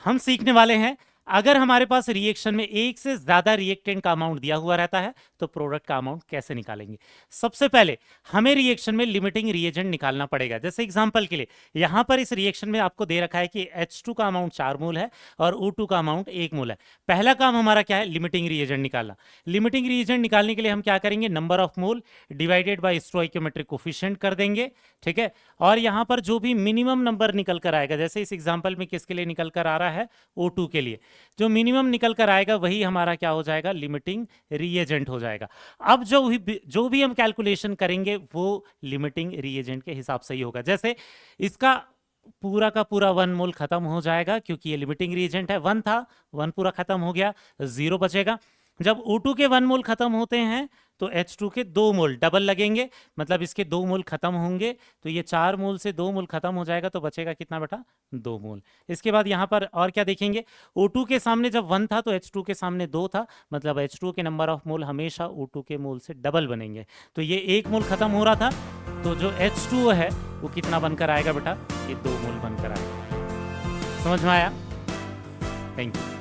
हम सीखने वाले हैं, अगर हमारे पास रिएक्शन में एक से ज्यादा रिएक्टेंट का अमाउंट दिया हुआ रहता है तो प्रोडक्ट का अमाउंट कैसे निकालेंगे। सबसे पहले हमें रिएक्शन में लिमिटिंग रिएजेंट निकालना पड़ेगा। जैसे एग्जांपल के लिए यहां पर इस रिएक्शन में आपको दे रखा है कि H2 का अमाउंट 4 मोल है और O2 का अमाउंट 1 मोल है। पहला काम हमारा क्या है, लिमिटिंग रिएजेंट निकालना। लिमिटिंग रिएजेंट निकालने के लिए हम क्या करेंगे, number of mole divided by stoichiometric coefficient कर देंगे, ठीक है। और यहां पर जो भी मिनिमम नंबर निकल कर आएगा, जैसे इस एग्जाम्पल में किसके लिए निकल कर आ रहा है, O2 के लिए, जो मिनिमम निकल कर आएगा वही हमारा क्या हो जाएगा, लिमिटिंग रिएजेंट हो जाएगा। अब जो भी हम कैलकुलेशन करेंगे वो लिमिटिंग रिएजेंट के हिसाब से ही होगा। जैसे इसका पूरा का पूरा 1 मोल खत्म हो जाएगा क्योंकि ये लिमिटिंग रिएजेंट है, 1 था, 1 पूरा खत्म हो गया, 0 बचेगा। जब O2 के 1 मोल खत्म होते हैं तो H2 के 2 मोल डबल लगेंगे, मतलब इसके 2 मोल खत्म होंगे, तो ये 4 मोल से 2 मोल खत्म हो जाएगा, तो बचेगा कितना बेटा, 2 मोल। इसके बाद यहाँ पर और क्या देखेंगे, O2 के सामने जब 1 था तो H2 के सामने 2 था, मतलब H2 के नंबर ऑफ मोल हमेशा O2 के मोल से डबल बनेंगे, तो ये 1 मोल खत्म हो रहा था, तो जो H2 है वो कितना बनकर आएगा बेटा, ये 2 मोल बनकर आएगा। समझ में आया? Thank you.